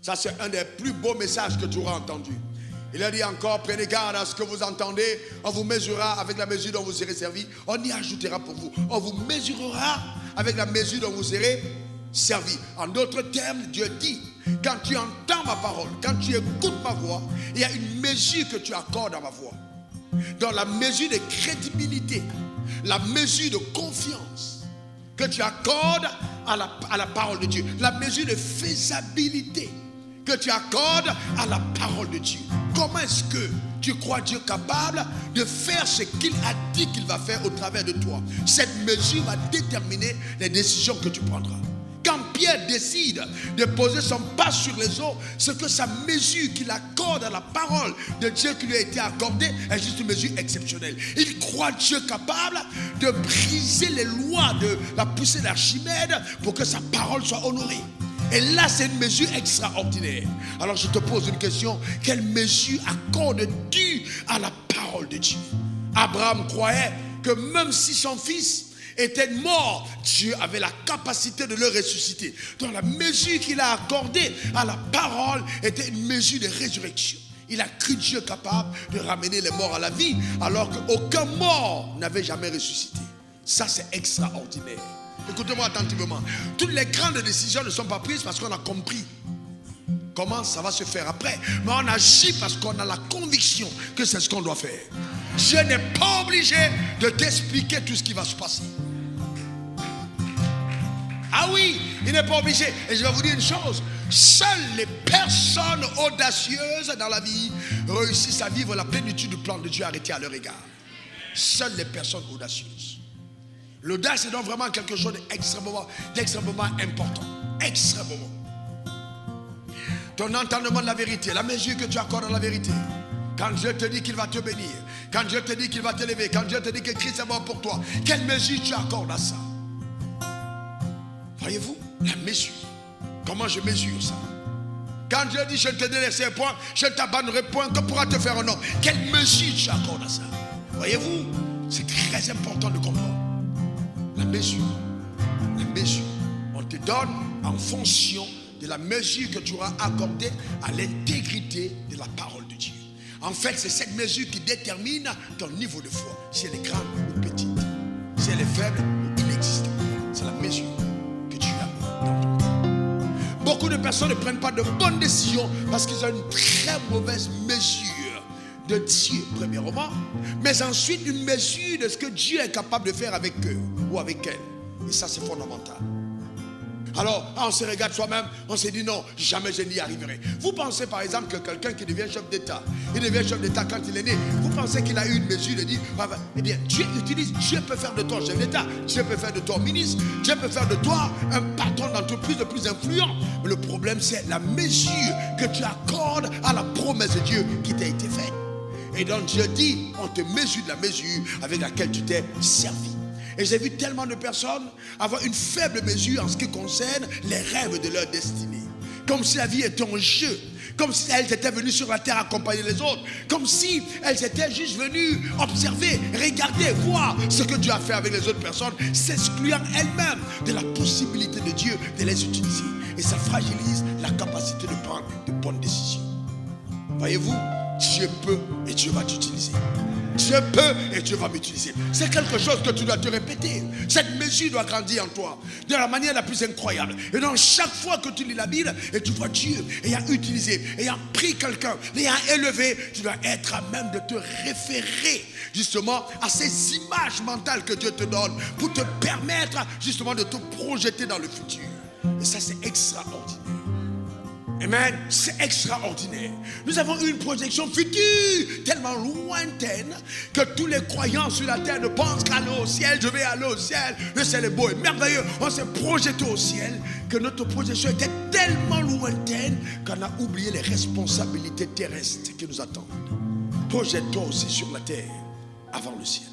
Ça, c'est un des plus beaux messages que tu auras entendu. Il a dit encore, prenez garde à ce que vous entendez. On vous mesurera avec la mesure dont vous serez servi. On y ajoutera pour vous. On vous mesurera avec la mesure dont vous serez servi. En d'autres termes, Dieu dit, quand tu entends ma parole, quand tu écoutes ma voix, il y a une mesure que tu accordes à ma voix. Dans la mesure de crédibilité, la mesure de confiance que tu accordes à la parole de Dieu, la mesure de faisabilité que tu accordes à la parole de Dieu. Comment est-ce que tu crois Dieu capable de faire ce qu'il a dit qu'il va faire au travers de toi? Cette mesure va déterminer les décisions que tu prendras. Quand Pierre décide de poser son pas sur les eaux, c'est que sa mesure qu'il accorde à la parole de Dieu qui lui a été accordée est juste une mesure exceptionnelle. Il croit Dieu capable de briser les lois de la poussée d'Archimède pour que sa parole soit honorée. Et là, c'est une mesure extraordinaire. Alors je te pose une question. Quelle mesure accordes-tu à la parole de Dieu? Abraham croyait que même si son fils était mort, Dieu avait la capacité de le ressusciter. Donc la mesure qu'il a accordée à la parole était une mesure de résurrection. Il a cru Dieu capable de ramener les morts à la vie, alors qu'aucun mort n'avait jamais ressuscité. Ça, c'est extraordinaire. Écoutez-moi attentivement. Toutes les grandes décisions ne sont pas prises parce qu'on a compris comment ça va se faire après. Mais on agit parce qu'on a la conviction que c'est ce qu'on doit faire. Dieu n'est pas obligé de t'expliquer tout ce qui va se passer. Ah oui, il n'est pas obligé. Et je vais vous dire une chose. Seules les personnes audacieuses dans la vie réussissent à vivre la plénitude du plan de Dieu arrêté à leur égard. Seules les personnes audacieuses. L'audace est donc vraiment quelque chose d'extrêmement important. Extrêmement. Ton entendement de la vérité, la mesure que tu accordes à la vérité. Quand Dieu te dit qu'il va te bénir, quand Dieu te dit qu'il va t'élever, quand Dieu te dit que Christ est mort pour toi, quelle mesure tu accordes à ça? Voyez-vous, la mesure. Comment je mesure ça? Quand Dieu dit je ne te délaisserai point, je ne t'abandonnerai point, que pourra te faire un homme? Quelle mesure tu accordes à ça? Voyez-vous, c'est très important de comprendre. La mesure. La mesure. On te donne en fonction de la mesure que tu auras accordée à l'intégrité de la parole de Dieu. En fait, c'est cette mesure qui détermine ton niveau de foi. Si elle est grande ou petite. Si elle est faible ou inexistante. C'est la mesure que tu as dans ton cœur. Beaucoup de personnes ne prennent pas de bonnes décisions parce qu'ils ont une très mauvaise mesure de Dieu, premièrement, mais ensuite une mesure de ce que Dieu est capable de faire avec eux ou avec elle. Et ça, c'est fondamental. Alors, on se regarde soi-même, on se dit non, jamais je n'y arriverai. Vous pensez par exemple que quelqu'un qui devient chef d'État, il devient chef d'État quand il est né, vous pensez qu'il a eu une mesure de dire, eh bien, Dieu utilise, Dieu peut faire de toi chef d'État, Dieu peut faire de toi ministre, Dieu peut faire de toi un patron d'entreprise le plus influent. Mais le problème, c'est la mesure que tu accordes à la promesse de Dieu qui t'a été faite. Et donc Dieu dit, on te mesure de la mesure avec laquelle tu t'es servi. Et j'ai vu tellement de personnes avoir une faible mesure en ce qui concerne les rêves de leur destinée. Comme si la vie était un jeu. Comme si elles étaient venues sur la terre accompagner les autres. Comme si elles étaient juste venues observer, regarder, voir ce que Dieu a fait avec les autres personnes, s'excluant elles-mêmes de la possibilité de Dieu de les utiliser. Et ça fragilise la capacité de prendre de bonnes décisions. Voyez-vous, Dieu peut et Dieu va t'utiliser. Dieu peut et Dieu va m'utiliser. C'est quelque chose que tu dois te répéter. Cette mesure doit grandir en toi de la manière la plus incroyable. Et donc chaque fois que tu lis la Bible et tu vois Dieu ayant utilisé, ayant pris quelqu'un, l'ayant élevé, tu dois être à même de te référer justement à ces images mentales que Dieu te donne pour te permettre justement de te projeter dans le futur. Et ça, c'est extraordinaire. Amen, c'est extraordinaire. Nous avons une projection future tellement lointaine que tous les croyants sur la terre ne pensent qu'à aller au ciel. Je vais aller au ciel, le ciel est beau et merveilleux. On s'est projeté au ciel que notre projection était tellement lointaine qu'on a oublié les responsabilités terrestres qui nous attendent. Projette-toi aussi sur la terre avant le ciel.